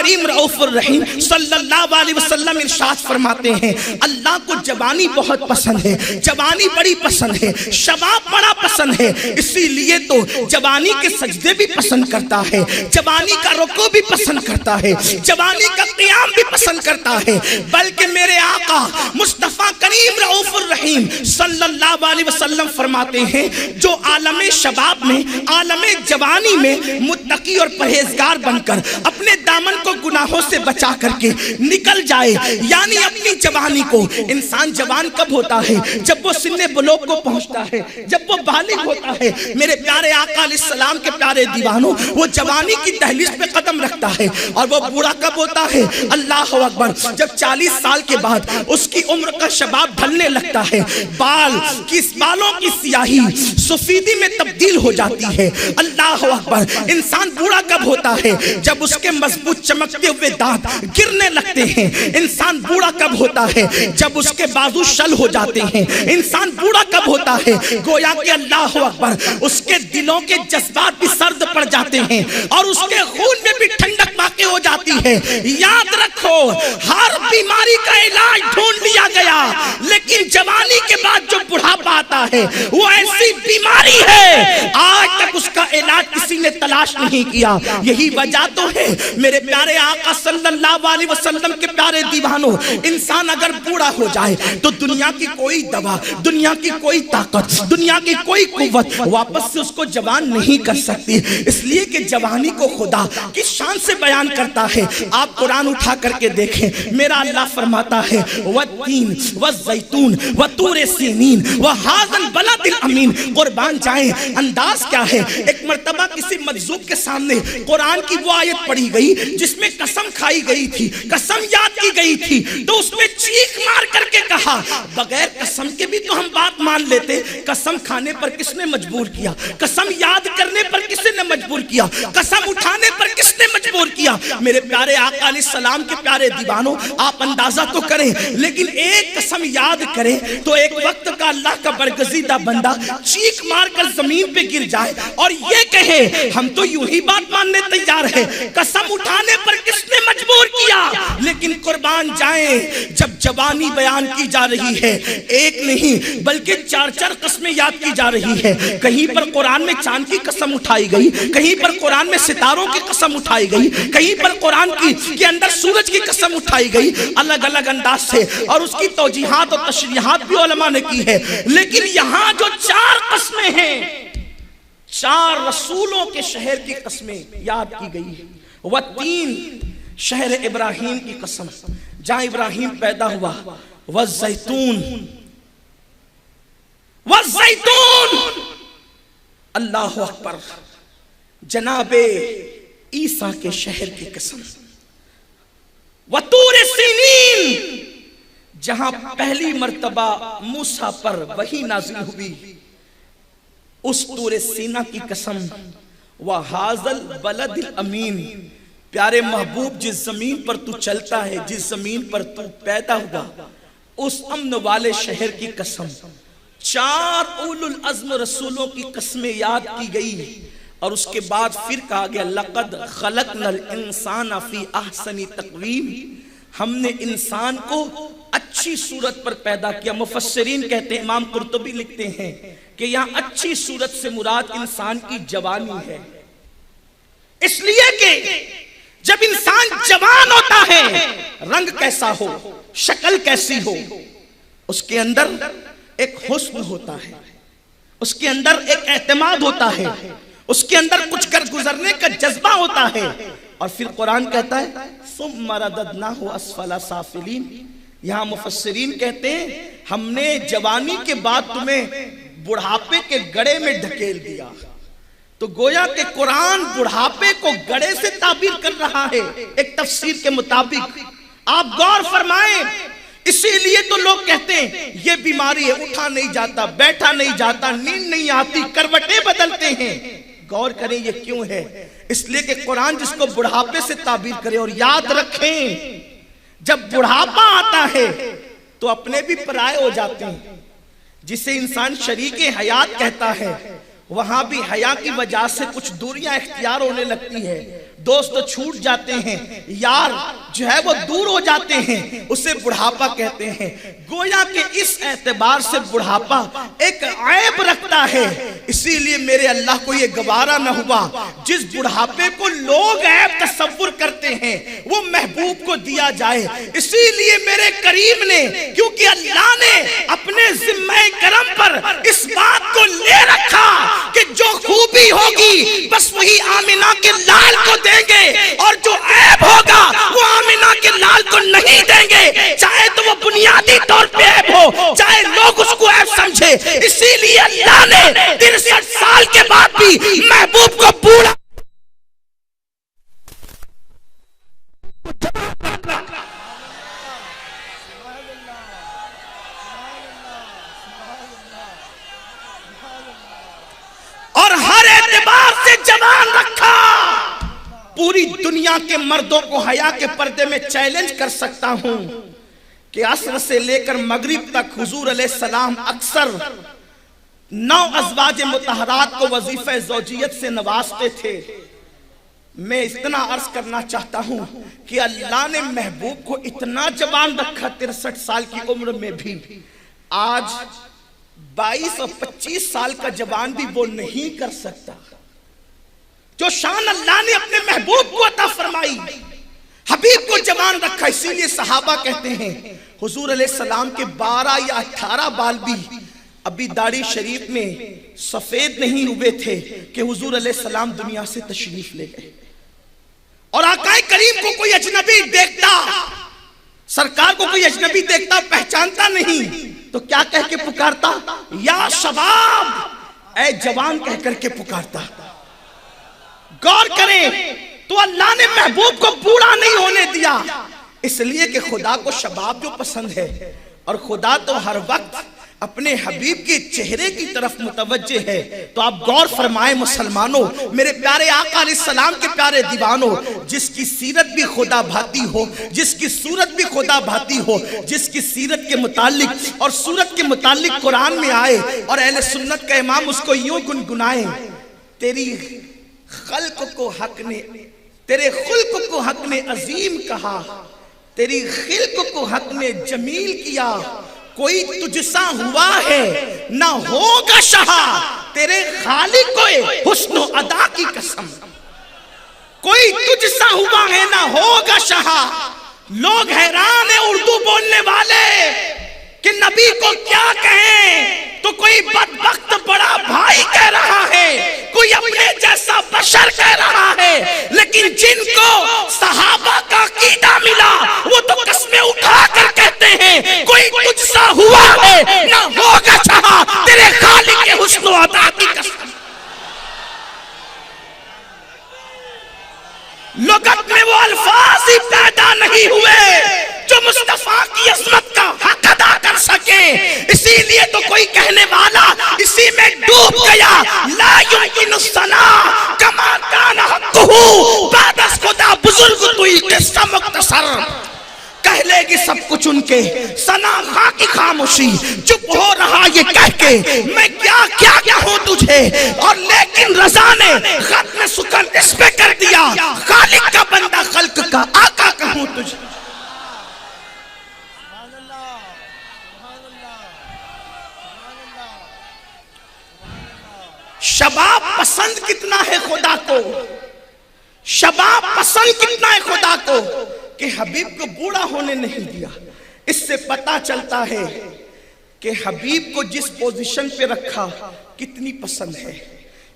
کریم رؤوف الرحیم صلی اللہ علیہ وسلم ارشاد فرماتے ہیں اللہ کو جوانی بہت پسند ہے، جوانی بڑی پسند ہے، شباب بڑا پسند ہے، اسی لیے تو جوانی کے سجدے بھی پسند کرتا ہے، جوانی کا رکوع بھی پسند کرتا ہے، جوانی کا قیام بھی پسند کرتا ہے۔ بلکہ میرے آقا مصطفیٰ کریم رؤوف الرحیم صلی اللہ علیہ وسلم فرماتے ہیں جو عالم شباب میں، عالم جوانی میں متقی اور پرہیزگار بن کر اپنے دامن کو گناہوں سے بچا کر کے نکل جائے، یعنی اپنی جوانی کو، انسان جوان کب ہوتا ہے؟ جب وہ سن بلوغ کو پہنچتا ہے، جب وہ بالغ ہوتا ہے۔ میرے پیارے آقا علیہ السلام کے پیارے دیوانوں، وہ جوانی کی دہلیز پہ قدم رکھتا ہے اور وہ بوڑھا کب ہوتا ہے؟ اللہ اکبر، جب 40 سال کے بعد اس کی عمر کا شباب ڈھلنے لگتا ہے، بالوں کی سیاہی سفیدی میں تبدیل ہو جاتی ہے۔ اللہ اکبر، انسان بوڑھا کب ہوتا ہے؟ جب اس کے مضبوط چمکتے ہوئے دانت گرنے لگتے ہیں۔ انسان بوڑھا کب ہوتا ہے؟ جب اس کے بازو شل ہو جاتے ہیں۔ انسان بوڑھا کب ہوتا ہے؟ گویا کہ اللہ اکبر اس کے دلوں کے جذبات بھی سرد پڑ جاتے ہیں اور اس کے خون میں بھی ٹھنڈک واقع ہو جاتی ہے۔ یاد رکھو، ہر بیماری کا علاج ڈھونڈ لیا گیا، لیکن جوانی کے بعد جو بڑھاپا آتا ہے وہ ایسی بیماری ہے آج تک اس کا علاج کسی نے تلاش نہیں کیا۔ یہی وجہ تو ہے میرے پیارے آقا صلی اللہ علیہ وسلم کے پیارے دیوانوں، انسان اگر بوڑھا ہو جائے تو دنیا کی کوئی دوا، دنیا کی کوئی طاقت، دنیا کی کوئی قوت واپس سے اس کو جوان نہیں کر سکتی، اس لیے کہ جوانی کو خدا کس شان سے بیان کرتا ہے۔ آپ قرآن اٹھا کر کے دیکھیں، میرا اللہ فرماتا ہے والتین والزیتون وطور سینین وہذا البلد الامین۔ قربان جائیں، انداز کیا ہے؟ ایک مرتبہ کسی مجذوب کے سامنے قرآن کی وہ آیت پڑھی گئی جس میں قسم کھائی گئی تھی، قسم یاد کی گئی تھی، تو اس نے چیخ مار کر کے کہا بغیر قسم کے بھی تو ہم بات مان لیتے، قسم کھانے پر کس نے مجبور کیا؟ قسم یاد کرنے پر کس نے مجبور کیا؟ قسم اٹھانے پر کس نے مجبور کیا؟ میرے پیارے آقا علیہ السلام کے پیارے دیوانوں، آپ اندازہ تو کریں، لیکن ایک قسم یاد کریں تو ایک وقت کا اللہ کا برگزیدہ بندہ چیخ مار کر زمین پہ گر جائے اور یہ کہے ہم تو یوں ہی بات ماننے تیار ہے، قسم اٹھانے پر کس نے مجبور کیا؟ لیکن قربان جائیں، جب جوانی بیان کی جا رہی ہے، ایک نہیں بلکہ 4 قسمیں یاد کی جا رہی ہے۔ کہیں پر قرآن میں چاند کی قسم اٹھائی گئی، کہیں پر قرآن میں ستاروں کی قسم اٹھائی گئی، کہیں پر قرآن کے اندر سورج کی قسم اٹھائی گئی، الگ الگ انداز سے، اور اس کی توجیحات اور تشریحات بھی علماء نے کی ہے۔ لیکن یہاں جو 4 قسمیں ہیں، 4 رسولوں کے شہر کی قسمیں یاد کی گئی ہے۔ والتین، شہر ابراہیم کی قسم، جہاں ابراہیم پیدا ہوا، والزیتون، والزیتون، اللہ اکبر، جناب عیسیٰ کے شہر کی قسم، وطور سینین، جہاں پہلی مرتبہ موسیٰ پر وحی نازل ہوئی، اس طور سینہ کی قسم، وَهَذَا الْبَلَدِ الْأَمِينِ، پیارے محبوب جس زمین پر تو چلتا ہے، جس زمین پر تو پیدا ہوا، اس امن والے شہر کی قسم۔ 4 اولو العزم رسولوں کی قسمیں یاد کی گئی، اور اس کے بعد پھر کہا گیا لَقَدْ خَلَقْنَا الْإِنسَانَ فِي أَحْسَنِ تَقْوِيمٍ، ہم نے انسان کو اچھی صورت پر پیدا کیا۔ مفسرین کہتے ہیں، امام قرطبی لکھتے ہیں کہ یہاں اچھی صورت سے مراد انسان کی جوانی ہے، اس لیے کہ جب انسان جوان ہوتا ہے، رنگ کیسا ہو، شکل کیسی ہو، اس کے اندر ایک حسن ہوتا ہے، اس کے اندر ایک اعتماد ہوتا ہے، اس کے اندر کچھ کر گزرنے کا جذبہ ہوتا ہے، اور پھر قرآن کہتا ہے ثُمَّ رَدَدْنَاهُ أَسْفَلَ سَافِلِينَ۔ یہاں مفسرین کہتے ہیں ہم نے جوانی کے بعد تمہیں بڑھاپے کے گڑھے میں ڈھکیل دیا۔ تو گویا کہ قرآن بڑھاپے کو گڑھے سے تعبیر کر رہا ہے ایک تفسیر کے مطابق۔ آپ غور فرمائیں، اسی لیے تو لوگ کہتے ہیں یہ بیماری ہے، اٹھا نہیں جاتا، بیٹھا نہیں جاتا، نیند نہیں آتی، کروٹیں بدلتے ہیں۔ غور کریں یہ کیوں ہے؟ اس لیے کہ قرآن جس کو بڑھاپے سے تعبیر کرے، اور یاد رکھیں جب بڑھاپا آتا ہے تو اپنے بھی پرائے ہو جاتے ہیں، جسے انسان شریک حیات کہتا ہے، وہاں بھی حیا کی وجہ سے کچھ دوریاں اختیار ہونے لگتی ہے۔ دوست چھوٹ جاتے ہیں، یار جو ہے وہ دور ہو جاتے ہیں، اسے بڑھاپا کہتے ہیں۔ گویا کہ اس اعتبار سے بڑھاپا ایک عیب رکھتا ہے، اسی لیے میرے اللہ کو یہ گوارا نہ ہوا جس بڑھاپے کو لوگ عیب تصور کرتے ہیں وہ محبوب کو دیا جائے۔ اسی لیے میرے کریم نے، کیونکہ اللہ نے اپنے ذمہ کرم پر اس بات کو لے رکھا کہ جو خوبی ہوگی بس وہی آمنہ کے لال کو دیں گے، اور جو عیب ہوگا وہ آمنہ کے لال کو نہیں دیں گے، چاہے تو وہ بنیادی طور پہ عیب ہو، چاہے لوگ اس کو عیب سمجھے۔ اسی لیے اللہ نے 63 سال کے بعد بھی محبوب کو پورا اور ہر اعتبار سے جوان رکھا۔ پوری دنیا کے مردوں کو حیا کے پردے میں چیلنج کر سکتا ہوں کہ عصر سے لے کر مغرب تک حضور علیہ السلام اکثر 9 ازواج مطہرات کو وظیفہ زوجیت سے نوازتے تھے۔ میں اتنا عرض کرنا چاہتا ہوں کہ اللہ نے محبوب کو اتنا جوان رکھا 63 سال کی عمر میں بھی، آج 22 اور 25 سال کا جوان بھی وہ نہیں کر سکتا جو شان اللہ نے اپنے محبوب کو عطا فرمائی۔ حبیب کو جوان رکھا، اسی لیے صحابہ کہتے ہیں حضور علیہ السلام کے 12 یا 18 بال بھی ابھی داڑھی شریف میں سفید نہیں ہوئے تھے کہ حضور علیہ السلام دنیا سے تشریف لے گئے، اور آقا کریم کو کوئی اجنبی دیکھتا، سرکار کو کوئی اجنبی دیکھتا پہچانتا نہیں تو کیا کہہ کے پکارتا؟ یا شباب، اے جوان کہہ کر کے پکارتا۔ غور کریں تو اللہ نے محبوب کو بوڑھا نہیں ہونے دیا، اس لیے کہ خدا کو شباب جو پسند ہے، اور خدا تو ہر وقت اپنے حبیب کے چہرے کی طرف متوجہ ہے۔ تو آپ غور فرمائیں مسلمانوں، میرے پیارے آقا علیہ السلام کے پیارے دیوانوں، جس کی سیرت بھی خدا بھاتی ہو، جس کی صورت بھی خدا بھاتی ہو، جس کی سیرت کے متعلق اور صورت کے متعلق قرآن میں آئے اور اہل سنت کا امام اس کو یوں گنگنائیں، تیری خلق کو حق نے، تیرے خلق کو حق نے عظیم کہا، تیری خلق کو حق نے جمیل کیا، کوئی تجھ سا ہوا ہے نہ ہوگا شہا، تیرے خالق کو حسن و ادا کی قسم، کوئی تجھ سا ہوا ہے نہ ہوگا شہا۔ لوگ حیران ہیں اردو بولنے والے کہ نبی کو کیا کہیں، تو کوئی بدبخت بڑا بھائی کہہ رہا ہے، کوئی اپنے جیسا بشر کہہ رہا ہے، لیکن جن کو صحابہ کا عقیدہ ملا وہ تو قسمیں اٹھا کر کہتے ہیں کوئی تجھ سا ہوا ہے نہ ہوگا چاہا، تیرے خالق کے حسن و عطا کی قسم۔ لغت میں وہ الفاظ ہی پیدا نہیں ہوئے جو مصطفیٰ کی عظمت کا حق ادا کر سکیں، اسی لیے تو کوئی کہنے والا اسی میں ڈوب گیا، لا یمکن الثناء کما کان حقہ، بعد از خدا بزرگ توئی قصہ مختصر، کہہ لے گی سب کچھ ان کے ثنا خواہ کی خاموشی، چپ ہو رہا یہ کہہ کے میں کیا کیا کہوں تجھے، اور لیکن رضا نے ختم سکن اس پہ کر دیا، خالق کا بندہ خلق کا آقا کہوں تجھے۔ شباب پسند کتنا ہے خدا کو، شباب پسند کتنا ہے خدا کو کہ حبیب کو بوڑھا ہونے نہیں دیا۔ اس سے پتا چلتا ہے کہ حبیب کو جس پوزیشن پہ رکھا کتنی پسند ہے۔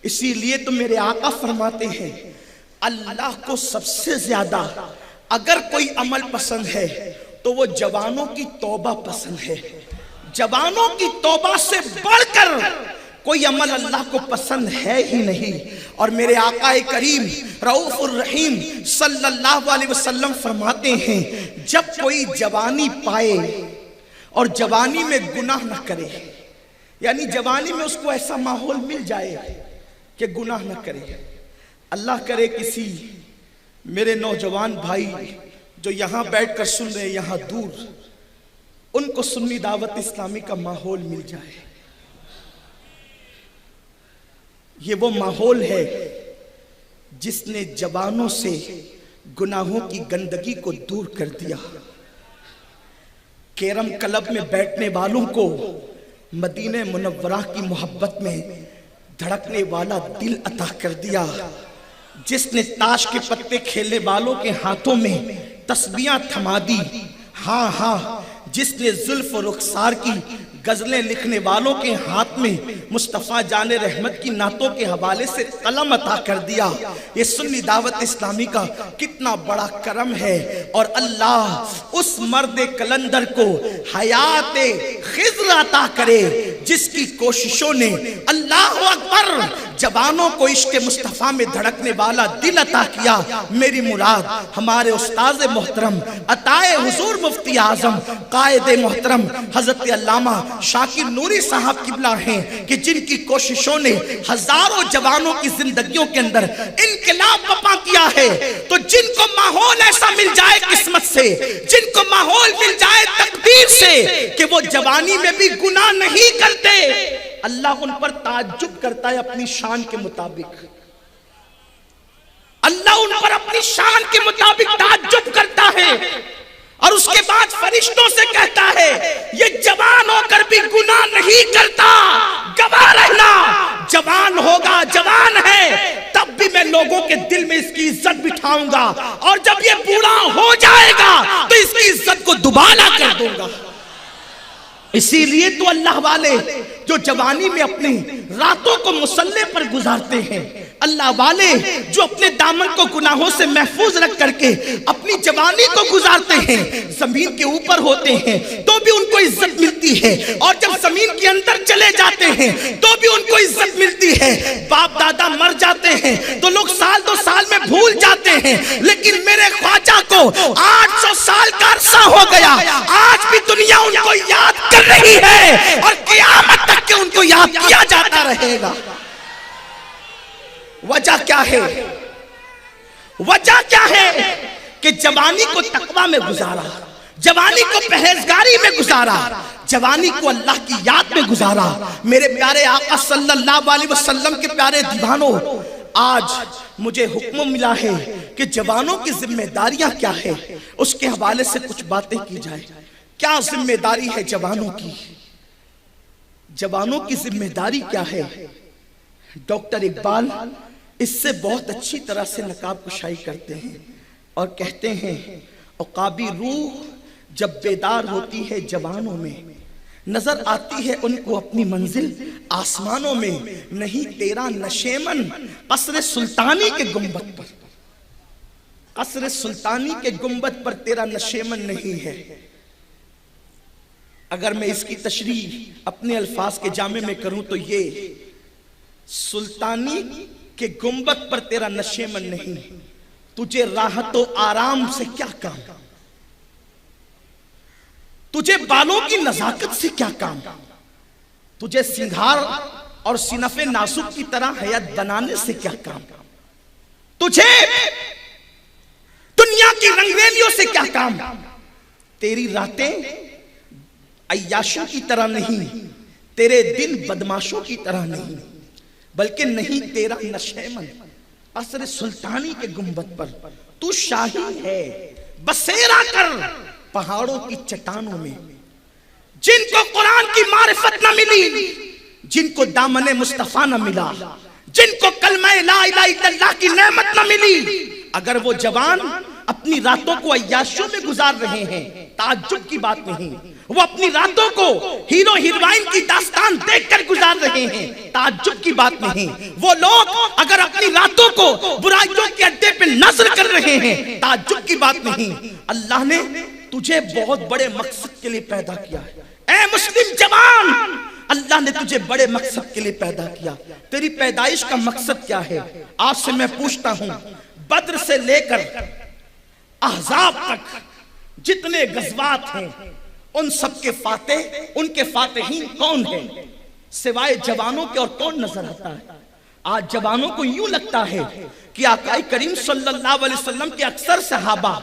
اسی لیے تو میرے آقا فرماتے ہیں اللہ کو سب سے زیادہ اگر کوئی عمل پسند ہے تو وہ جوانوں کی توبہ پسند ہے، جوانوں کی توبہ سے بڑھ کر کوئی عمل اللہ کو پسند ہے ہی نہیں۔ اور میرے آقا کریم رؤوف الرحیم صلی اللہ علیہ وسلم فرماتے ہیں جب کوئی جوانی پائے اور جوانی میں گناہ نہ کرے، یعنی جوانی میں اس کو ایسا ماحول مل جائے کہ گناہ نہ کرے، اللہ کرے کسی میرے نوجوان بھائی جو یہاں بیٹھ کر سن رہے یہاں دور، ان کو سنی دعوت اسلامی کا ماحول مل جائے۔ یہ وہ ماحول ہے جس نے جوانوں سے گناہوں کی گندگی کو دور کر دیا، کیرم کلب میں بیٹھنے والوں کو مدینہ منورہ کی محبت میں دھڑکنے والا دل عطا کر دیا، جس نے تاش کے پتے کھیلنے والوں کے ہاتھوں میں تسبیحاں تھما دی، ہاں ہاں جس نے زلف و رخسار کی غزلیں لکھنے والوں کے ہاتھ میں مصطفیٰ جان رحمت کی نعتوں کے حوالے سے قلم عطا کر دیا۔ یہ سنی دعوت اسلامی کا کتنا بڑا کرم ہے، اور اللہ اس مرد کلندر کو حیات خضر عطا کرے جس کی کوششوں نے اللہ اکبر جوانوں کو عشق مصطفیٰ میں دھڑکنے والا دل عطا کیا۔ میری مراد ہمارے استاذ محترم عطائے حضور مفتی اعظم قائد محترم حضرت علامہ شاکر نوری صاحب قبلہ ہیں، کہ جن کی کوششوں نے ہزاروں جوانوں کی زندگیوں کے اندر انقلاب برپا کیا ہے۔ تو جن کو ماحول ایسا مل جائے قسمت سے، جن کو ماحول مل جائے تقدیر سے کہ وہ جوانی میں بھی گناہ نہیں کرتے، اللہ ان پر تعجب کرتا ہے اپنی شان کے مطابق۔ اللہ ان پر اپنی شان کے مطابق تعجب کرتا ہے، اور اس کے بعد فرشتوں سے کہتا ہے یہ جوان ہو کر بھی گناہ نہیں کرتا، گواہ رہنا جوان ہوگا، جوان ہے تب بھی میں لوگوں کے دل میں اس کی عزت بٹھاؤں گا، اور جب یہ بوڑھا ہو جائے گا تو اس کی عزت کو دوبالا کر دوں گا۔ اسی لیے تو اللہ والے جو جوانی میں اپنی راتوں کو مصلی پر گزارتے ہیں، اللہ والے جو اپنے دامن کو گناہوں سے محفوظ رکھ کر کے اپنی جوانی کو گزارتے ہیں، زمین کے اوپر ہوتے ہیں تو بھی ان کو عزت ملتی ہے، اور جب زمین کے اندر چلے جاتے ہیں تو بھی ان کو عزت ملتی ہے۔ باپ دادا مر جاتے ہیں تو لوگ سال دو سال میں بھول جاتے ہیں، لیکن میرے خواجہ کو 800 سال کا عرصہ ہو گیا، آج بھی دنیا ان کو یاد کر رہی ہے، اور قیامت تک کہ ان کو یاد کیا جاتا رہے گا۔ وجہ کیا ہے؟ وجہ کیا ہے کہ جوانی کو تقوی میں گزارا، جوانی کو پرہیزگاری میں گزارا، جوانی کو اللہ کی یاد میں گزارا۔ میرے پیارے آقا صلی اللہ علیہ وسلم کے پیارے دیوانوں، آج مجھے حکم ملا ہے کہ جوانوں کی ذمہ داریاں کیا ہے، اس کے حوالے سے کچھ باتیں کی جائیں۔ کیا ذمہ داری ہے جوانوں کی؟ جوانوں کی ذمہ داری کیا ہے؟ ڈاکٹر اقبال اس سے بہت اچھی طرح سے نقاب کشائی کرتے ہیں اور کہتے ہیں عقابی روح جب بیدار ہوتی ہے جوانوں میں، نظر آتی ہے ان کو اپنی منزل آسمانوں میں، نہیں تیرا نشیمن قصر سلطانی کے گنبد پر، قصر سلطانی کے گنبد پر تیرا نشیمن نہیں ہے۔ اگر میں اس کی تشریح اپنے الفاظ کے جامع میں کروں تو یہ سلطانی کے گنبد پر تیرا نشیمن نہیں، تجھے راحت و آرام سے کیا کام، تجھے بالوں کی نزاکت سے کیا کام، تجھے سنگھار اور صنف ناسک کی طرح حیات بنانے سے کیا کام، تجھے دنیا کی رنگریلیوں سے کیا کام۔ تیری راتیں عیاشوں کی طرح نہیں، تیرے دن بدماشوں کی طرح نہیں، بلکہ نہیں تیرا نشیمن قصر سلطانی کے گنبد پر، تو شاہی ہے بسیرا کر پہاڑوں کی چٹانوں میں۔ جن کو قرآن کی معرفت نہ ملی، جن کو دامن مصطفیٰ نہ ملا، جن کو کلمہ لا الہ الا اللہ کی نعمت نہ ملی، اگر وہ جوان اپنی راتوں کو عیاشوں میں گزار رہے ہیں، تعجب کی بات نہیں، وہ اپنی راتوں کو ہیرو ہیروائن کی داستان دیکھ کر گزار رہے ہیں، تعجب کی بات نہیں، وہ لوگ اگر اپنی راتوں کو برائیوں کے اڈے پہ نظر کر رہے ہیں، تعجب کی بات نہیں۔ اللہ نے تجھے بہت بڑے مقصد کے لیے پیدا کیا ہے، اے مسلم جوان، اللہ نے تجھے بڑے مقصد کے لیے پیدا کیا۔ تیری پیدائش کا مقصد کیا ہے؟ آج سے میں پوچھتا ہوں، بدر سے لے کر احزاب تک جتنے غزوات ہیں ان سب کے فاتح، ان کے فاتحین کون ہیں سوائے جوانوں کے؟ اور کون نظر آتا ہے؟ آج جوانوں کو یوں لگتا ہے کہ آقا کریم صلی اللہ علیہ وسلم کے اکثر صحابہ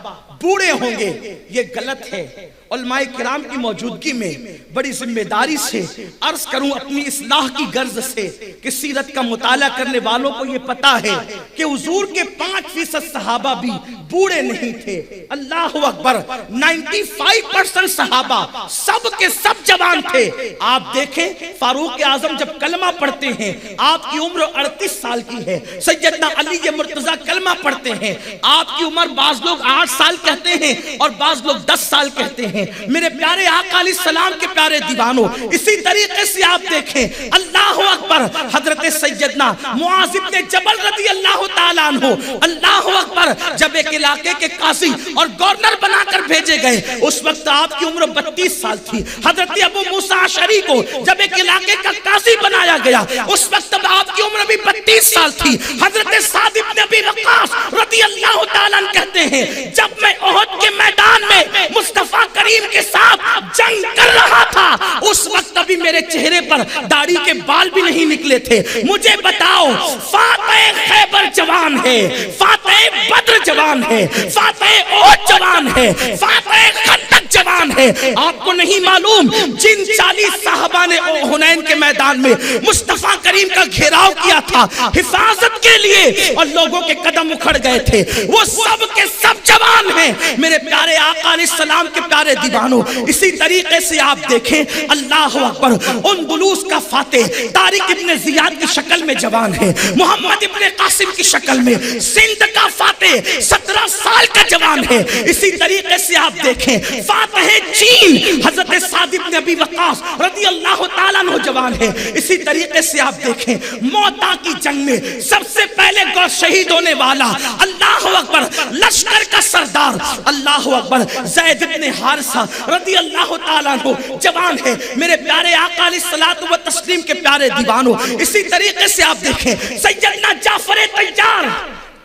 بوڑھے ہوں گے، یہ غلط ہے۔ علماء کرام کی موجودگی میں بڑی ذمہ داری سے عرض کروں اپنی اصلاح کی غرض سے کہ سیرت کا مطالعہ کرنے والوں کو یہ پتا ہے کہ حضور کے 5% صحابہ بھی بوڑھے نہیں تھے. اللہ اکبر. 95% صحابہ سب کے سب جوان تھے. آپ دیکھیں فاروق اعظم جب کلمہ پڑھتے ہیں آپ کی عمر 38 سال کی ہے. سیدنا علی مرتضیٰ کلمہ پڑھتے ہیں آپ کی عمر بعض لوگ 8 سال کہتے ہیں اور بعض لوگ 10 سال کہتے ہیں. میرے پیارے آقا علیہ السلام کے پیارے دیوانوں اسی طریقے سے آپ دیکھیں اللہ اکبر حضرت سیدنا معاذ بن جبل رضی اللہ تعالیٰ عنہ اللہ اکبر جب ایک علاقے کے قاضی اور گورنر بنا کر بھیجے گئے اس وقت آپ کی عمر 32 سال تھی. حضرت ابو موسیٰ اشعری کو جب ایک علاقے کا قاضی بنایا گیا اس وقت آپ کی عمر بھی 32 سال تھی. حضرت سعد بن ابی وقاص رضی اللہ تعالیٰ عنہ کہتے ہیں جب میں احد کے میدان میں مصطفیٰ کریم کے ساتھ جنگ کر رہا تھا اس وقت ابھی میرے چہرے پر داڑھی کے بال بھی نہیں نکلے تھے. مجھے بتاؤ فاتح خیبر جوان ہے, فاتح بدر جوان ہے, فاتح احد جوان ہے, فاتح خندق جوان ہے. آپ کو نہیں معلوم جن 40 صحابہ نے حنین کے میدان میں مصطفیٰ کریم کا گھیراؤ کیا تھا حفاظت کے لیے اور لوگوں کے قدم اکھڑ گئے تھے وہ سب کے سب جوان ہیں. میرے پیارے آقا علیہ السلام کے پیارے دیوانوں اسی طریقے سے آپ دیکھیں اللہ اکبر اندلس کا فاتح طارق ابن زیاد کی شکل میں جوان ہے, محمد ابن قاسم کی شکل میں سندھ کا فاتح 17 سال کا جوان ہے. اسی طریقے سے آپ دیکھیں فاتح چین حضرت سعد بن ابی وقاص رضی اللہ تعالیٰ عنہ جوان ہے. اسی طریقے سے آپ دیکھیں موتا کی جنگ میں سب سے پہلے گو شہید ہونے والا اللہ اکبر لشکر کا سردار اللہ اکبر زید بن حارثہ رضی اللہ تعالیٰ عنہ جوان ہے. میرے پیارے آقا علیہ الصلوۃ والتسلیم کے پیارے دیوانوں اسی طریقے سے آپ دیکھیں سیدنا جعفر طیار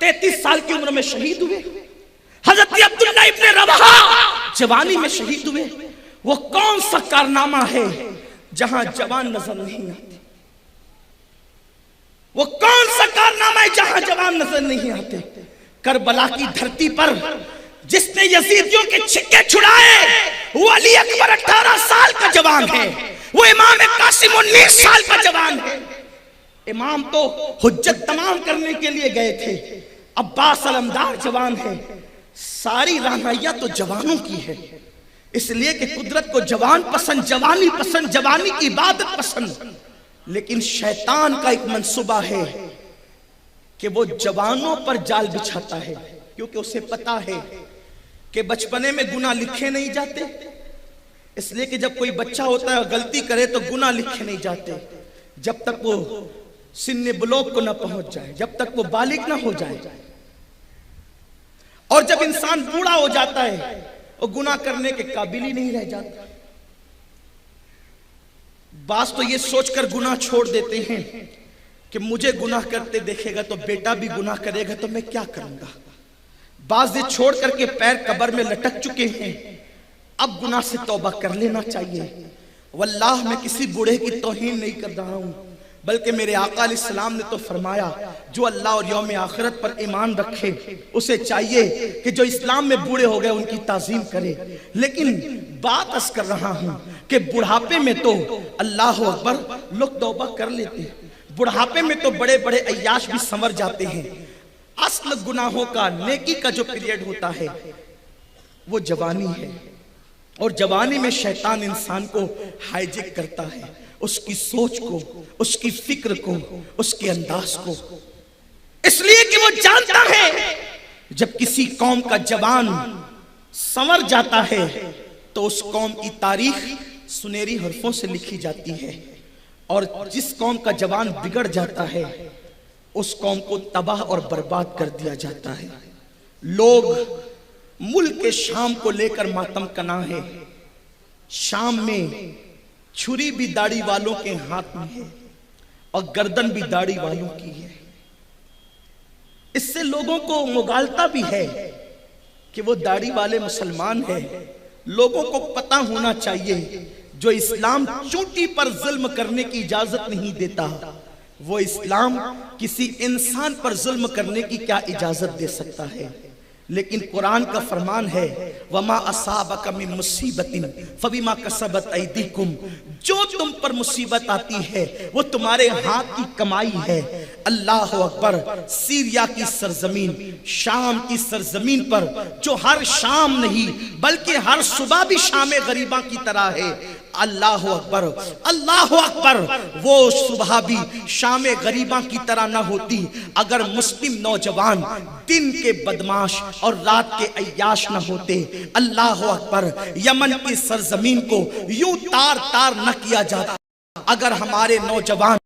33 سال کی عمر میں شہید ہوئے. حضرت عبداللہ ابن رواحہ جوانی میں شہید ہوئے. وہ کون سا کارنامہ ہے جہاں جوان نظر نہیں آتے؟ وہ کون سا کارنامہ ہے جہاں جوان نظر نہیں آتے؟ کربلا کی دھرتی پر جس نے یزیدیوں کے چھکے چھڑائے وہ علی اکبر 18 سال کا جوان ہے. وہ امام قاسم 19 سال کا جوان ہے. امام تو حجت تمام کرنے کے لیے گئے تھے. عباس علمدار جوان ہے. ساری رہنمائیاں تو جوانوں کی ہے اس لیے کہ قدرت کو جوان پسند, جوانی پسند, جوانی کی عبادت پسند. لیکن شیطان کا ایک منصوبہ ہے کہ وہ جوانوں پر جال بچھاتا ہے کیونکہ اسے پتا ہے کہ بچپنے میں گناہ لکھے نہیں جاتے. اس لیے کہ جب کوئی بچہ ہوتا ہے اور غلطی کرے تو گناہ لکھے نہیں جاتے جب تک وہ سن بلوغ کو نہ پہنچ جائے, جب تک وہ بالغ نہ ہو جائے. اور جب انسان بوڑھا ہو جاتا ہے وہ گناہ کرنے کے قابل ہی نہیں رہ جاتا. بعض تو یہ سوچ کر گناہ چھوڑ دیتے ہیں کہ مجھے گناہ کرتے دیکھے گا تو بیٹا بھی گناہ کرے گا تو میں کیا کروں گا. بعض یہ چھوڑ کر کے پیر قبر میں لٹک چکے ہیں, اب گناہ سے توبہ کر لینا چاہیے. واللہ میں کسی بوڑھے کی توہین نہیں کر رہا ہوں بلکہ میرے آقا علیہ السلام نے تو فرمایا جو اللہ اور یوم آخرت پر ایمان رکھے اسے چاہیے کہ جو اسلام میں بوڑھے ہو گئے ان کی تعظیم کرے. لیکن بات اس کر رہا ہوں کہ بڑھاپے میں تو اللہ اکبر لوگ توبہ کر لیتے ہیں. بڑھاپے میں تو بڑے بڑے عیاش بھی سنور جاتے ہیں. اصل گناہوں کا نیکی کا جو پیریڈ ہوتا ہے وہ جوانی ہے اور جوانی میں شیطان انسان کو ہائیجیک کرتا ہے, اس کی سوچ کو, اس کی فکر کو, اس کے انداز کو. اس لیے کہ وہ جانتا ہے جب کسی قوم کا جوان سنور جاتا ہے تو اس قوم کی تاریخ سنہری حرفوں سے لکھی جاتی ہے اور جس قوم کا جوان بگڑ جاتا ہے اس قوم کو تباہ اور برباد کر دیا جاتا ہے. لوگ ملک شام کو لے کر ماتم کنا ہے. شام میں چھری بھی داڑھی والوں کے ہاتھ میں ہے اور گردن بھی داڑھی والوں کی ہے. اس سے لوگوں کو مغالطہ بھی ہے کہ وہ داڑھی والے مسلمان ہیں. لوگوں کو پتہ ہونا چاہیے جو اسلام چونٹی پر ظلم کرنے کی اجازت نہیں دیتا وہ اسلام کسی انسان پر ظلم کرنے کی کیا اجازت دے سکتا ہے. لیکن قرآن کا فرمان ہے وما اصابک من مصیبت فبما کسبت ایدیکم، جو تم پر مصیبت آتی ہے وہ تمہارے ہاتھ کی کمائی ہے۔ اللہ اکبر۔ سیریا کی سرزمین، شام کی سرزمین پر جو ہر شام نہیں بلکہ ہر صبح بھی شام غریباں کی طرح ہے، اللہ اکبر اللہ اکبر، وہ صبح بھی شام غریباں کی طرح نہ ہوتی اگر مسلم نوجوان دن کے بدماش اور رات کے عیاش نہ ہوتے۔ اللہ اکبر۔ یمن کی سرزمین کو یوں تار تار نہ کیا جاتا اگر ہمارے نوجوان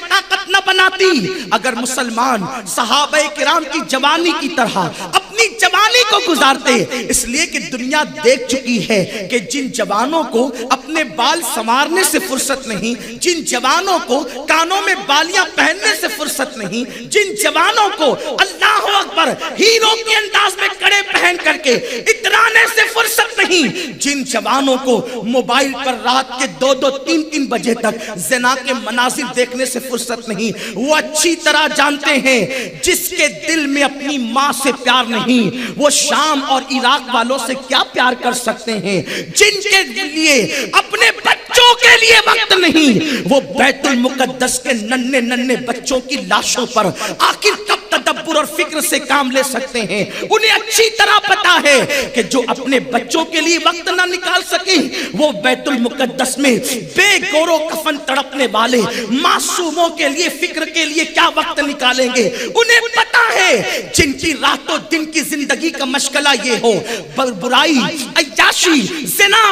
طاقت نہ بناتی، اگر مسلمان صحابہ کرام کی جوانی کی طرح اپنی جوانی کو گزارتے۔ اس لیے کہ دنیا دیکھ چکی ہے کہ جن جوانوں کو اپنے بال سنوارنے سے فرصت نہیں، جن جوانوں کو کانوں میں بالیاں پہننے سے فرصت نہیں، جن جوانوں کو اللہ اکبر ہیرو کے انداز میں کڑے پہن کر کے اترانے سے فرصت نہیں، جن جوانوں کو موبائل پر رات کے 2-3 بجے تک زنا کے مناظر دیکھنے سے فرصت نہیں، وہ اچھی طرح جانتے ہیں جس کے دل میں اپنی ماں سے پیار نہیں وہ شام اور عراق والوں سے کیا پیار کر سکتے ہیں، جن کے لیے اپنے بچوں کے لیے وقت نہیں وہ بیت المقدس کے ننھے ننھے بچوں کی لاشوں پر آخر کب تدبر اور فکر سے کام لے سکتے ہیں۔ انہیں اچھی طرح پتا ہے کہ جو اپنے بچوں کے لیے وقت نہ نکال سکیں وہ بیت المقدس میں بے گورو کفن تڑپنے والے معصوموں کے لیے فکر کے لیے کیا وقت نکالیں گے۔ انہیں پتا ہے جن کی راتوں دن کی زندگی کا مشغلہ یہ ہو برائی، عیاشی، زنا،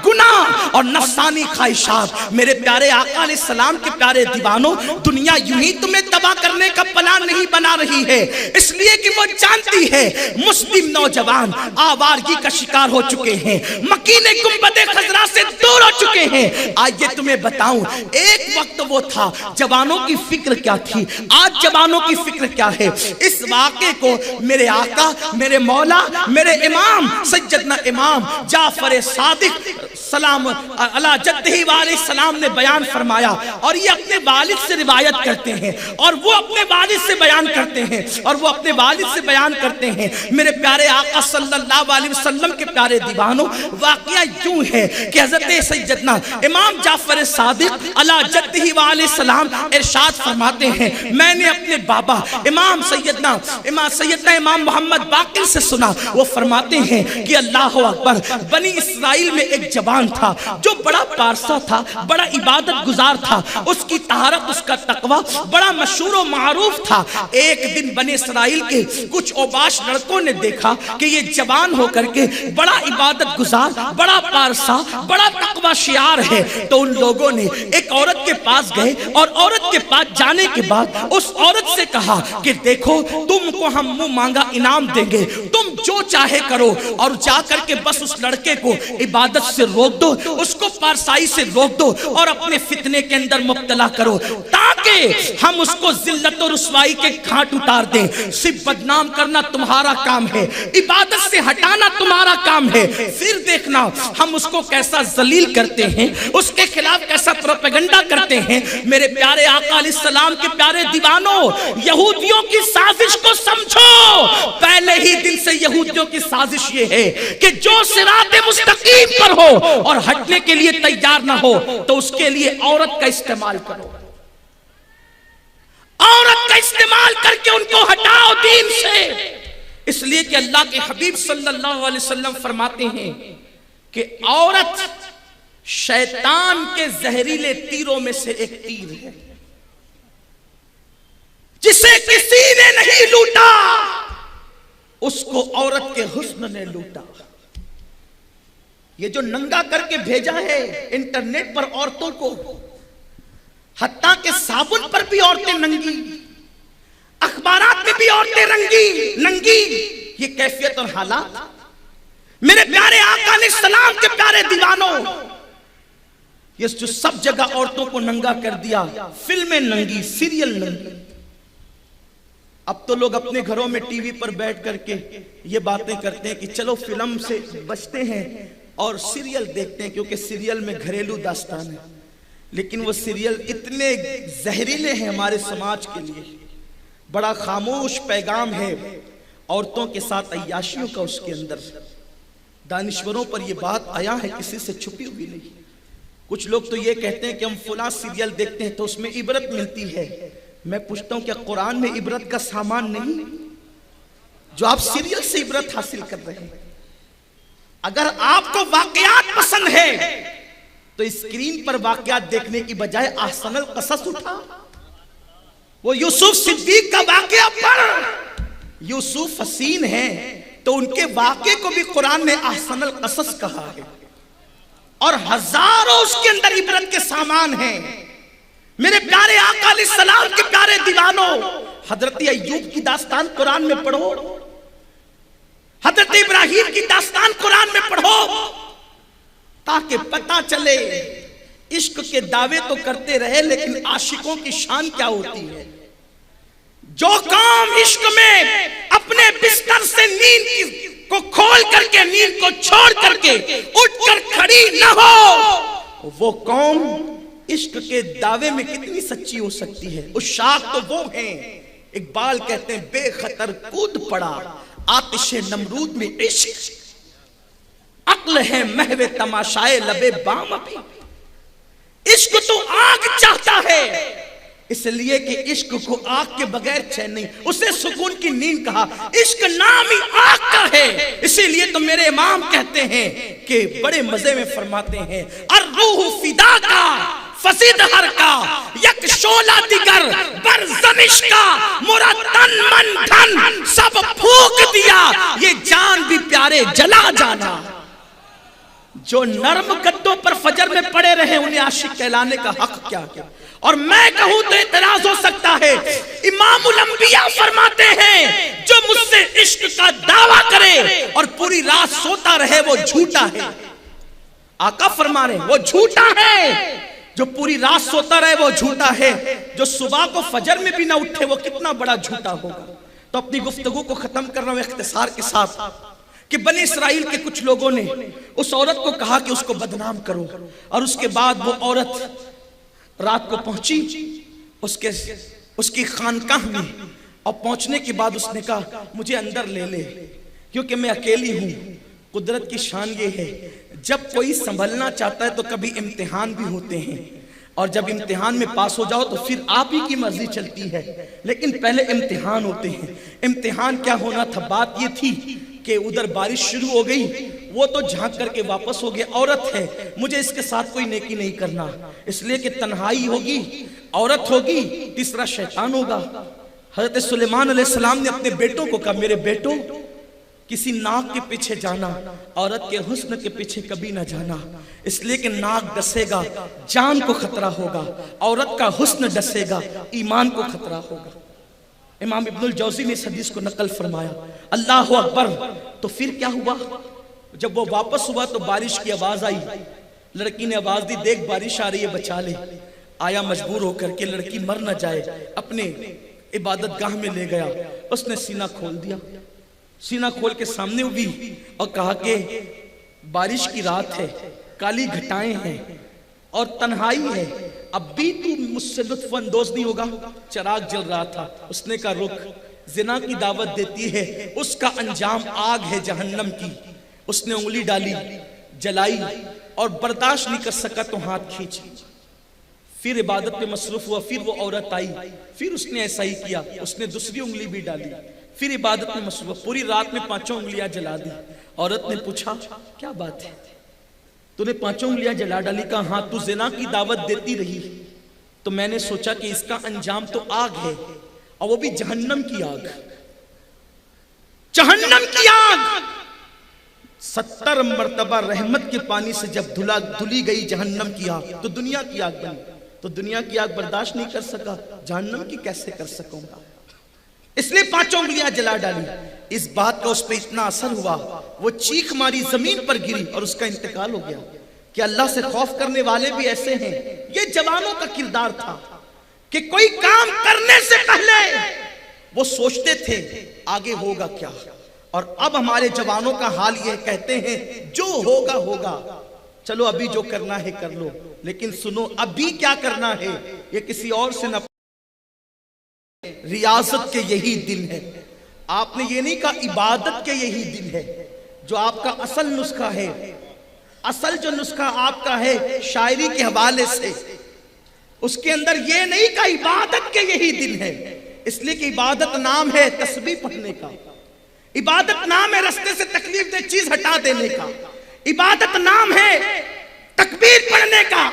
گناہ اور نفسانی خواہشات۔ میرے پیارے آقا علیہ السلام کے پیارے دیوانوں، دنیا یوں ہی تمہیں تباہ کرنے کا پلان نہیں بنا رہی ہے، اس لیے کہ وہ جانتی ہے مسلم نوجوان آوارگی کا شکار ہو چکے ہیں، مکین گنبد خضرا سے دور ہو چکے ہیں۔ آئیے تمہیں بتاؤں ایک وقت وہ تھا جوانوں کی فکر کیا تھی، آج جوانوں کی فکر کیا ہے۔ اس واقعے کو میرے آقا، میرے مولا، میرے امام سیدنا امام جعفر صادق سلام علی جدہ علیہ السلام نے بیان فرمایا، اور یہ اپنے والد سے روایت کرتے ہیں اور وہ اپنے والد سے بیان کرتے ہیں اور وہ اپنے والد سے بیان کرتے ہیں۔ میرے پیارے آقا صلی اللہ علیہ وسلم کے پیارے دیوانوں، واقعہ یوں ہے کہ حضرت سیدنا امام جعفر صادق علی جدہ علیہ السلام ارشاد فرماتے ہیں، میں نے اپنے بابا امام سیدنا امام محمد باقر سے سنا، وہ فرماتے ہیں کہ اللہ اکبر، بنی اسرائیل میں ایک جوان تھا جو بڑا پارسا تھا، بڑا عبادت گزار تھا، اس کی طہارت، اس کا تقوی بڑا مشہور و معروف تھا۔ ایک دن بنی اسرائیل کے کچھ اوباش لڑکوں نے دیکھا کہ یہ جوان ہو کر کے بڑا عبادت گزار، بڑا پارسا، بڑا تقوی شیار ہے، تو ان لوگوں نے ایک عورت کے پاس گئے اور عورت کے پاس جانے کے بعد اس عورت سے کہا کہ دیکھو تم کو ہم منہ مانگا انعام دیں گے، تم جو چاہے کرو، اور جا کر کے بس اس لڑکے کو عبادت سے روک دو، اس کو پارسائی سے روک دو اور اپنے فتنے کے اندر مبتلا کرو تاکہ ہم اس کو ذلت و رسوائی کے گھاٹ اتار دیں۔ صرف بدنام کرنا تمہارا کام ہے، عبادت سے ہٹانا تمہارا کام ہے، پھر دیکھنا ہم اس کو کیسا ذلیل کرتے ہیں، اس کے خلاف کیسا پروپیگنڈا کرتے ہیں۔ میرے پیارے آقا علیہ السلام کے پیارے دیوانوں، یہودیوں کی سازش کو سمجھو۔ پہلے ہی دن سے یہودیوں کی سازش یہ ہے کہ جو صراط مستقیم پر ہو اور ہٹنے کے لیے تیار نہ ہو تو اس کے لیے عورت کا استعمال کرو، عورت کا استعمال کر کے ان کو ہٹاؤ دین سے۔ اس لیے کہ اللہ کے حبیب صلی اللہ علیہ وسلم فرماتے ہیں کہ عورت شیطان کے زہریلے تیروں میں سے ایک تیر ہے، جسے کسی نے نہیں لوٹا اس کو عورت کے حسن نے لوٹا۔ یہ جو ننگا کر کے بھیجا ہے انٹرنیٹ پر عورتوں کو، حتیٰ کہ صابن پر بھی عورتیں ننگی، اخبارات میں بھی عورتیں ننگی، یہ کیفیت اور حالات۔ میرے پیارے آقا علیہ السلام کے پیارے دیوانوں، یہ جو سب جگہ عورتوں کو ننگا کر دیا، فلمیں ننگی، سیریل ننگی۔ اب تو لوگ اپنے گھروں میں ٹی وی پر بیٹھ کر کے یہ باتیں کرتے ہیں کہ چلو فلم سے بچتے ہیں اور سیریل دیکھتے ہیں، کیونکہ سیریل میں گھریلو داستان ہے، لیکن وہ سیریل اتنے زہریلے ہیں ہمارے سماج کے لیے، بڑا خاموش پیغام ہے عورتوں کے ساتھ عیاشیوں کا اس کے اندر. دانشوروں پر یہ بات آیا ہے، کسی سے چھپی ہوئی نہیں. کچھ لوگ تو یہ کہتے ہیں کہ ہم فلاں سیریل دیکھتے ہیں تو اس میں عبرت ملتی ہے. میں پوچھتا ہوں کیا قرآن میں عبرت کا سامان نہیں جو آپ سیریل سے عبرت حاصل کر رہے ہیں؟ اگر آپ کو واقعات پسند ہے تو اسکرین پر واقعات دیکھنے کی بجائے احسن القصص اٹھا. وہ یوسف صدیق کا واقعہ پڑھ. یوسف حسین ہیں تو ان کے واقعے کو بھی قرآن نے احسن القصص کہا ہے، اور ہزاروں اس کے اندر عبرت کے سامان ہیں. میرے پیارے آقا علیہ السلام کے پیارے دیوانوں، حضرت ایوب کی داستان قرآن میں پڑھو، حضرت ابراہیم کی داستان قرآن میں پڑھو، تاکہ پتہ چلے عشق کے دعوے تو کرتے رہے لیکن عاشقوں کی شان کیا ہوتی ہے. جو قوم عشق میں اپنے بستر سے نیند کو کھول کر کے، نیند کو چھوڑ کر کے اٹھ کر کھڑی نہ ہو، وہ قوم عشق کے دعوے میں کتنی سچی ہو سکتی ہے؟ عشاق تو وہ ہیں، اقبال کہتے ہیں بے خطر کود پڑا آتش نمرود میں عشق، عقل ہے محو تماشائے لبے بام ابھی. عشق تو آگ چاہتا ہے، اس لیے کہ عشق کو آگ کے بغیر چین نہیں. اسے سکون کی نیند کہا. عشق نام ہی آگ کا ہے، اسی لیے تو میرے امام کہتے ہیں کہ بڑے مزے میں فرماتے ہیں الروح فدا کا فسید ہر کا یک شولہ دیگر بر زمش کا مرتن من دھن سب پھوک دیا یہ جان بھی پیارے جلا جانا. جو نرم گدوں پر فجر میں پڑے رہے انہیں عاشق کہلانے کا حق کیا ہے؟ اور میں کہوں تو اعتراض ہو سکتا ہے. امام الانبیاء فرماتے ہیں جو مجھ سے عشق کا دعویٰ کرے اور پوری رات سوتا رہے وہ جھوٹا ہے. آقا فرما رہے ہیں وہ جھوٹا ہے. جو پوری رات سوتا رہے وہ جھوٹا ہے. جو صبح کو فجر میں بھی نہ اٹھے وہ کتنا بڑا جھوٹا ہوگا. تو اپنی گفتگو کو ختم کر رہا ہوں اختصار کے ساتھ کہ بنی اسرائیل کے کچھ لوگوں نے اس عورت کو کہا کہ اس کو بدنام کرو، اور اس کے بعد وہ عورت رات کو پہنچی اس کی خانقاہ میں، اور پہنچنے کے بعد اس نے کہا مجھے اندر لے لے کیونکہ میں اکیلی ہوں. قدرت کی شان یہ ہے جب کوئی سنبھلنا چاہتا ہے تو کبھی امتحان بھی ہوتے ہیں، اور جب امتحان میں پاس ہو جاؤ تو پھر آپ ہی کی مرضی چلتی ہے، لیکن پہلے امتحان ہوتے ہیں. امتحان کیا ہونا تھا؟ بات یہ تھی کہ ادھر بارش شروع ہو گئی، وہ تو جھانک کر کے واپس ہو گیا. عورت ہے، مجھے اس کے ساتھ کوئی نیکی نہیں کرنا، اس لیے کہ تنہائی ہوگی، عورت ہوگی، تیسرا شیطان ہوگا. حضرت سلیمان علیہ السلام نے اپنے بیٹوں کو کہا میرے بیٹوں کسی ناک کے پیچھے جانا، عورت کے حسن کے پیچھے کبھی نہ جانا، اس لیے کہ ناک ڈسے گا جان کو خطرہ ہوگا، عورت کا حسن ڈسے گا ایمان کو خطرہ ہوگا. امام ابن الجوزی نے اس حدیث کو نقل فرمایا. اللہ اکبر. تو پھر کیا ہوا؟ جب وہ واپس ہوا تو بارش کی آواز آئی. لڑکی نے آواز دی دیکھ بارش آ رہی ہے بچا لے. آیا مجبور ہو کر کے لڑکی مر نہ جائے اپنے عبادت گاہ میں لے گیا. اس نے سینہ کھول دیا، سینہ کھول کے سامنے ہوئی اور کہا کہ بارش کی رات ہے، کالی گھٹائیں ہیں اور تنہائی ہے، اب بھی تو مجھ سے لطف اندوز نہیں ہوگا؟ چراغ جل رہا تھا. اس نے کہا رک، زنا کی دعوت دیتی ہے، اس کا انجام آگ ہے جہنم کی. اس نے انگلی ڈالی، جلائی، اور برداشت نہیں کر سکا تو ہاتھ کھینچ. پھر عبادت میں مصروف ہوا. پھر وہ عورت آئی، پھر اس نے ایسا ہی کیا، اس نے دوسری انگلی بھی ڈالی. پھر عبادت میں مصروف، پوری رات میں 5 انگلیاں جلا دی. عورت نے پوچھا کیا بات ہے، تو نے 5 انگلیاں جلا ڈالی؟ کہا ہاں تو زنا کی دعوت دیتی رہی تو میں نے سوچا کہ اس کا انجام تو آگ ہے، اور وہ بھی جہنم کی آگ. جہنم کی آگ 70 مرتبہ رحمت کے پانی سے جب دھلی گئی جہنم کی آگ تو دنیا کی آگ بنی. تو دنیا کی آگ برداشت نہیں کر سکا، جہنم کی کیسے کر سکوں گا؟ اس نے 5 انگلیاں جلا ڈالی. اس بات کا اس پہ اتنا اثر ہوا، وہ چیخ ماری، زمین پر گری اور اس کا انتقال ہو گیا. کہ اللہ سے خوف کرنے والے بھی ایسے ہیں. یہ جوانوں کا کردار تھا کہ کوئی کام کرنے سے پہلے وہ سوچتے تھے آگے ہوگا کیا. اور اب ہمارے جوانوں کا حال یہ کہتے ہیں جو ہوگا ہوگا، چلو ابھی جو کرنا ہے کر لو، لیکن سنو ابھی کیا کرنا ہے یہ کسی اور سے نہ ریاضت کے یہی دن ہے. آپ نے یہ نہیں کہا عبادت کے یہی دن ہے. جو آپ کا اصل نسخہ ہے، اصل جو نسخہ آپ کا ہے شاعری کے حوالے سے، اس کے اندر یہ نہیں کہا عبادت کے یہی دن ہے. اس لیے کہ عبادت نام ہے تسبیح پڑھنے کا، عبادت نام ہے رستے سے تکلیف دہ چیز ہٹا دینے کا، عبادت نام ہے تکبیر پڑھنے کا،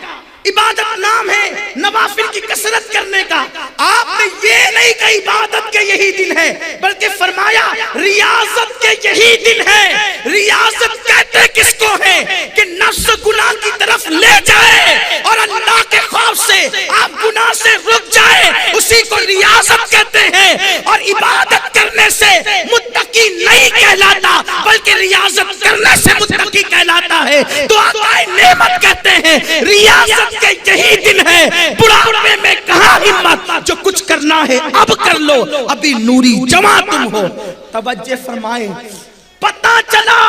عبادت نام ہے نوافل کی کثرت کرنے کا. آپ نے یہ نہیں کہا عبادت کے یہی دن ہے، بلکہ فرمایا ریاضت کے یہی دن ہے. ریاضت کہتے کس کو ہے کہ نفس گناہ کی طرف لے جائے اور اللہ کے خوف سے آپ گناہ سے رک جائے، اسی کو ریاضت کہتے ہیں. اور عبادت کرنے سے متقی نہیں کہلاتا، بلکہ ریاضت کرنے سے متقی کہلاتا ہے. تو آقا نعمت کہتے ہیں ریاضت کہ یہی دن ہے. بڑھاپے میں کہاں ہمت، جو کچھ کرنا ہے اب کر لو، ابھی نوری جوان تم ہو. توجہ فرمائیں، پتہ چلا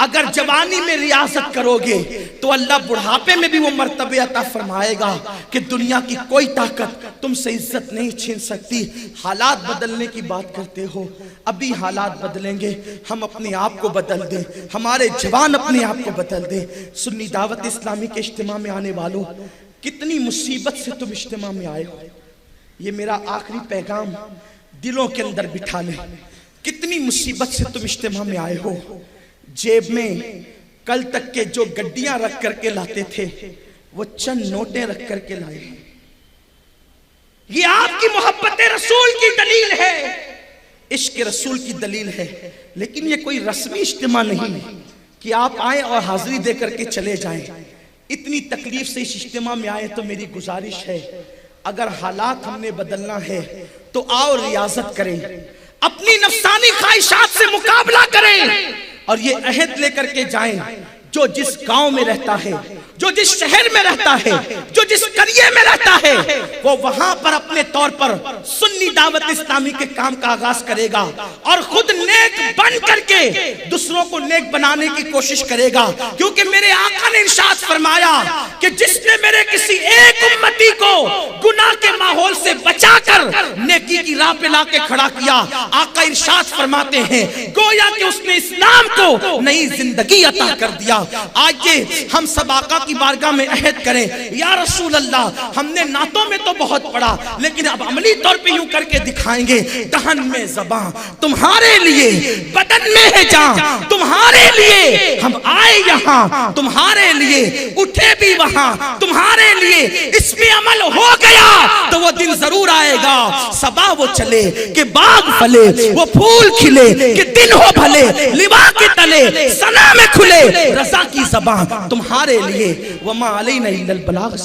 اگر جوانی میں ریاضت کرو گے تو اللہ بڑھاپے میں بھی وہ مرتبہ عطا فرمائے گا کہ دنیا کی کوئی طاقت تم سے عزت نہیں چھین سکتی. حالات بدلنے کی بات کرتے ہو، ابھی حالات بدلیں گے. ہم اپنے آپ کو بدل دیں، ہمارے جوان اپنے آپ کو بدل دیں. سنی دعوت اسلامی کے اجتماع میں آنے والوں، کتنی مصیبت سے تم اجتماع میں آئے ہو. یہ میرا آخری پیغام دلوں کے اندر بٹھا لیں. کتنی مصیبت سے تم اجتماع میں آئے ہو. جیب میں کل تک کے جو گڈیاں رکھ کر کے لاتے تھے وہ چند نوٹیں رکھ کر کے لائے. یہ آپ کی محبت رسول کی دلیل ہے، عشق رسول کی دلیل ہے. لیکن یہ کوئی رسمی اجتماع نہیں کہ آپ آئیں اور حاضری دے کر کے چلے جائیں. اتنی تکلیف سے اس اجتماع میں آئے تو میری گزارش ہے اگر حالات ہم نے بدلنا ہے تو آؤ ریاضت کریں، اپنی نفسانی خواہشات سے مقابلہ کریں اور یہ عہد لے کر کے جائیں جو جس گاؤں میں رہتا ہے، جو جس شہر میں رہتا ہے، جو جس قریے میں رہتا ہے، وہ وہاں پر اپنے طور پر سنی دعوت اسلامی کے کام کا آغاز کرے گا اور خود نیک بن کر کے دوسروں کو نیک بنانے کی کوشش کرے گا. کیونکہ میرے آقا نے ارشاد فرمایا کہ جس نے میرے کسی ایک امتی کو گناہ کے ماحول سے بچا کر نیکی کی راہ پہ لا کے کھڑا کیا، آقا ارشاد فرماتے ہیں گویا کہ اس نے اسلام کو نئی زندگی عطا کر دیا. آئیے ہم سب آقا کی بارگاہ میں عہد کریں، یا رسول اللہ ہم نے نعتوں میں تو بہت پڑھا لیکن اب عملی طور پہ یوں کر کے دکھائیں گے. دہن میں زبان تمہارے لیے، بدن میں ہے جان تمہارے لیے، ہم آئے یہاں تمہارے لیے، اٹھے بھی وہاں تمہارے لیے. اس میں عمل ہو گیا تو وہ دن ضرور آئے گا. صبا وہ چلے کہ باغ پھلے، وہ پھول کھلے کہ دن ہو بھلے، لوا کے تلے سنا میں کھلے، رضا کی زبان تمہارے لیے. وما علینا الا البلاغ.